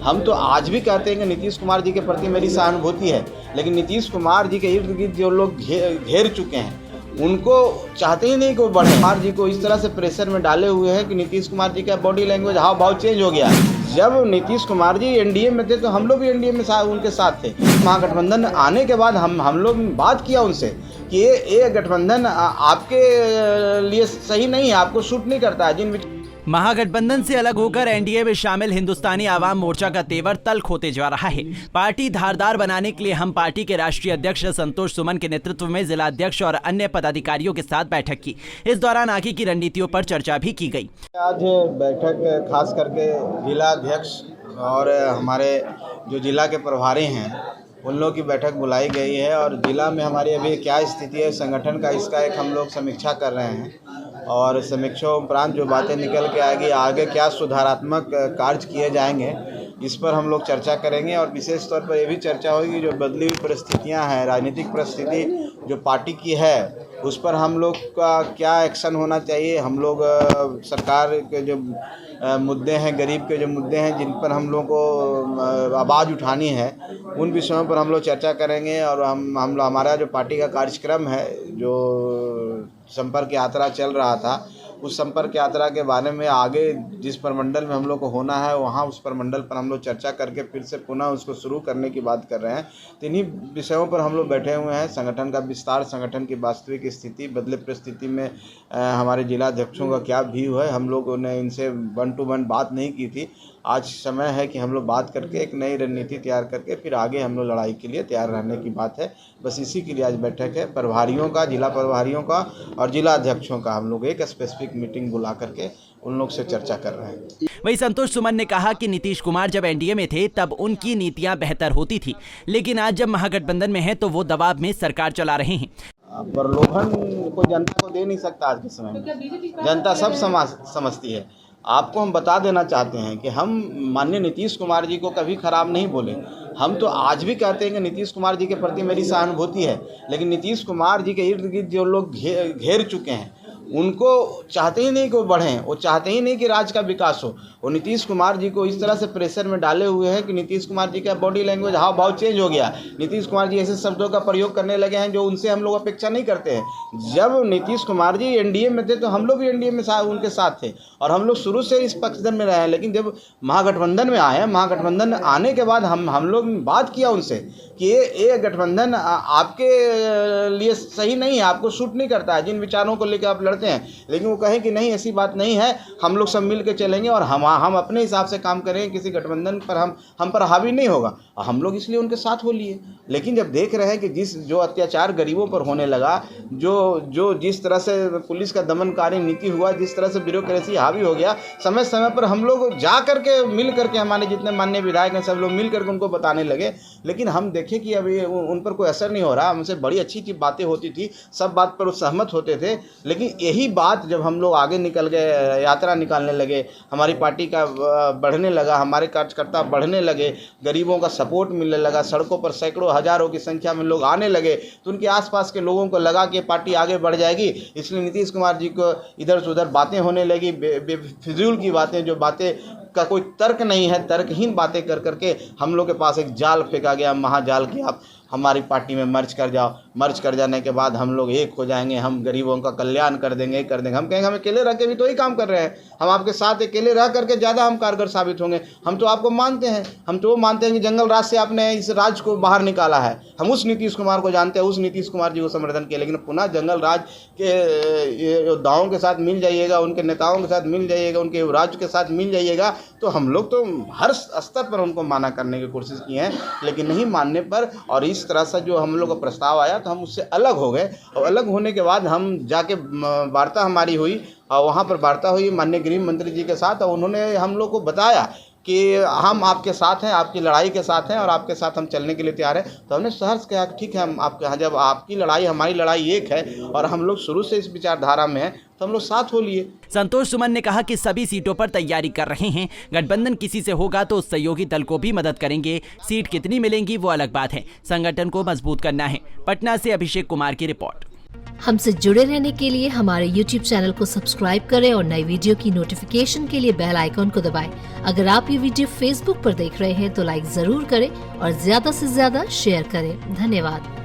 हम तो आज भी कहते हैं कि नीतीश कुमार जी के प्रति मेरी सहानुभूति है, लेकिन नीतीश कुमार जी के इर्द गिर्द जो लोग घेर चुके हैं उनको चाहते ही नहीं कि वो बढ़े। कुमार जी को इस तरह से प्रेशर में डाले हुए हैं कि नीतीश कुमार जी का बॉडी लैंग्वेज हाव भाव चेंज हो गया। जब नीतीश कुमार जी एनडीए में थे तो हम लोग भी एनडीए में उनके साथ थे। महागठबंधन आने के बाद हम लोग बात किया उनसे कि ये गठबंधन आपके लिए सही नहीं है, आपको सूट नहीं करता है। महागठबंधन से अलग होकर एनडीए में शामिल हिंदुस्तानी आवाम मोर्चा का तेवर तल्ख होते जा रहा है। पार्टी धारदार बनाने के लिए हम पार्टी के राष्ट्रीय अध्यक्ष संतोष सुमन के नेतृत्व में जिला अध्यक्ष और अन्य पदाधिकारियों के साथ बैठक की। इस दौरान आगे की रणनीतियों पर चर्चा भी की गई। आज बैठक खास करके जिला अध्यक्ष और हमारे जो जिला के प्रभारी हैं उन लोगों की बैठक बुलाई गई है और जिला में हमारी अभी क्या स्थिति है संगठन का, इसका एक हम लोग समीक्षा कर रहे हैं और समीक्षा उपरांत जो बातें निकल के आएगी, आगे क्या सुधारात्मक कार्य किए जाएंगे, इस पर हम लोग चर्चा करेंगे। और विशेष तौर पर ये भी चर्चा होगी जो बदली हुई परिस्थितियां हैं, राजनीतिक परिस्थिति जो पार्टी की है उस पर हम लोग का क्या एक्शन होना चाहिए। हम लोग सरकार के जो मुद्दे हैं, गरीब के जो मुद्दे हैं जिन पर हम लोग को आवाज़ उठानी है, उन विषयों पर हम लोग चर्चा करेंगे। और हम हमारा जो पार्टी का कार्यक्रम है, जो संपर्क यात्रा चल रहा था, उस संपर्क यात्रा के बारे में आगे जिस प्रमंडल में हम लोग को होना है वहाँ उस प्रमंडल पर हम लोग चर्चा करके फिर से पुनः उसको शुरू करने की बात कर रहे हैं। तो इन्हीं विषयों पर हम लोग बैठे हुए हैं। संगठन का विस्तार, संगठन की वास्तविक स्थिति, बदले परिस्थिति में हमारे जिला अध्यक्षों का क्या व्यू है, हम लोगों ने इनसे 1 to 1 बात नहीं की थी। आज समय है कि हम लोग बात करके एक नई रणनीति तैयार करके फिर आगे हम लोग लड़ाई के लिए तैयार रहने की बात है। बस इसी के लिए आज बैठक है। प्रभारियों का, जिला प्रभारियों का और जिला अध्यक्षों का हम लोग एक स्पेसिफिक मीटिंग बुला करके उन लोग से चर्चा कर रहे हैं। वहीं संतोष सुमन ने कहा कि नीतीश कुमार जब एनडीए में थे तब उनकी नीतियां बेहतर होती थी, लेकिन आज जब महागठबंधन में है तो वो दबाव में सरकार चला रहे हैं। प्रलोभन को जनता को दे नहीं सकता आज के समय में, जनता सब समझती है। आपको हम बता देना चाहते हैं कि हम माननीय नीतीश कुमार जी को कभी खराब नहीं बोले। हम तो आज भी कहते हैं कि नीतीश कुमार जी के प्रति मेरी सहानुभूति है, लेकिन नीतीश कुमार जी के इर्द गिर्द जो लोग घेर चुके हैं उनको चाहते ही नहीं कि वो बढ़ें, वो चाहते ही नहीं कि राज्य का विकास हो। वो नीतीश कुमार जी को इस तरह से प्रेशर में डाले हुए हैं कि नीतीश कुमार जी का बॉडी लैंग्वेज हाव भाव चेंज हो गया। नीतीश कुमार जी ऐसे शब्दों का प्रयोग करने लगे हैं जो उनसे हम लोग अपेक्षा नहीं करते हैं। जब नीतीश कुमार जी एनडीए में थे तो हम लोग भी एनडीए में उनके साथ थे और हम लोग शुरू से इस पक्षधर में रहे हैं। लेकिन जब महागठबंधन में आए, महागठबंधन आने के बाद हम लोग बात किया उनसे कि ये गठबंधन आपके लिए सही नहीं है, आपको सूट नहीं करता है, जिन विचारों को लेकर आप लड़ते हैं। लेकिन वो कहे कि नहीं, ऐसी बात नहीं है, हम लोग सब मिल के चलेंगे और हम अपने हिसाब से काम करेंगे, किसी गठबंधन पर हम पर हावी नहीं होगा। हम लोग इसलिए उनके साथ हो लिए। लेकिन जब देख रहे हैं कि जो अत्याचार गरीबों पर होने लगा, जो जिस तरह से पुलिस का दमनकारी नीति हुआ, जिस तरह से ब्यूरोक्रेसी हावी हो गया, समय समय पर हम लोग जा करके मिल करके, हमारे जितने माननीय विधायक हैं सब लोग मिल करके उनको बताने लगे। लेकिन हम देखें कि अभी उन पर कोई असर नहीं हो रहा। हमसे बड़ी अच्छी बातें होती थी, सब बात पर सहमत होते थे। लेकिन यही बात जब हम लोग आगे निकल गए, यात्रा निकालने लगे, हमारी पार्टी का बढ़ने लगा, हमारे कार्यकर्ता बढ़ने लगे, गरीबों का सपोर्ट मिलने लगा, सड़कों पर सैकड़ों हजारों की संख्या में लोग आने लगे, तो उनके आसपास के लोगों को लगा कि पार्टी आगे बढ़ जाएगी। इसलिए नीतीश कुमार जी को इधर से उधर बातें होने लगी, बेफिजूल की बातें, जो बातें का कोई तर्क नहीं है, तर्कहीन बातें कर करके हम लोग के पास एक जाल फेंका गया, महाजाल की आप हमारी पार्टी में मर्ज कर जाओ। मर्ज कर जाने के बाद हम लोग एक हो जाएंगे, हम गरीबों का कल्याण कर देंगे। हम कहेंगे हम अकेले रह के भी तो ही काम कर रहे हैं, हम आपके साथ अकेले रह करके ज़्यादा हम कारगर साबित होंगे। हम तो आपको मानते हैं, हम तो वो मानते हैं कि जंगल राज से आपने इस राज्य को बाहर निकाला है। हम उस नीतीश कुमार को जानते हैं, उस नीतीश कुमार जी को समर्थन किया। लेकिन पुनः जंगल राज के योद्धाओं के साथ मिल जाइएगा, उनके नेताओं के साथ मिल जाइएगा, उनके राज्य के साथ मिल जाइएगा, तो हम लोग तो हर स्तर पर उनको माना करने की कोशिश की है। लेकिन नहीं मानने पर और इस तरह से जो हम लोग का प्रस्ताव आया तो हम उससे अलग हो गए। और अलग होने के बाद हम जाके वार्ता हमारी हुई और वहाँ पर वार्ता हुई माननीय गृह मंत्री जी के साथ, और उन्होंने हम लोग को बताया कि हम आपके साथ हैं, आपकी लड़ाई के साथ हैं और आपके साथ हम चलने के लिए तैयार हैं। तो हमने सहर्ष कहा ठीक है, हम आपके यहाँ, जब आपकी लड़ाई हमारी लड़ाई एक है और हम लोग शुरू से इस विचारधारा में हैं, तो हम लोग साथ हो लिए। संतोष सुमन ने कहा कि सभी सीटों पर तैयारी कर रहे हैं, गठबंधन किसी से होगा तो उस सहयोगी दल को भी मदद करेंगे। सीट कितनी मिलेंगी वो अलग बात है, संगठन को मजबूत करना है। पटना से अभिषेक कुमार की रिपोर्ट। हमसे जुड़े रहने के लिए हमारे YouTube चैनल को सब्सक्राइब करें और नई वीडियो की नोटिफिकेशन के लिए बेल आइकॉन को दबाएं। अगर आप ये वीडियो Facebook पर देख रहे हैं तो लाइक जरूर करें और ज्यादा से ज्यादा शेयर करें। धन्यवाद।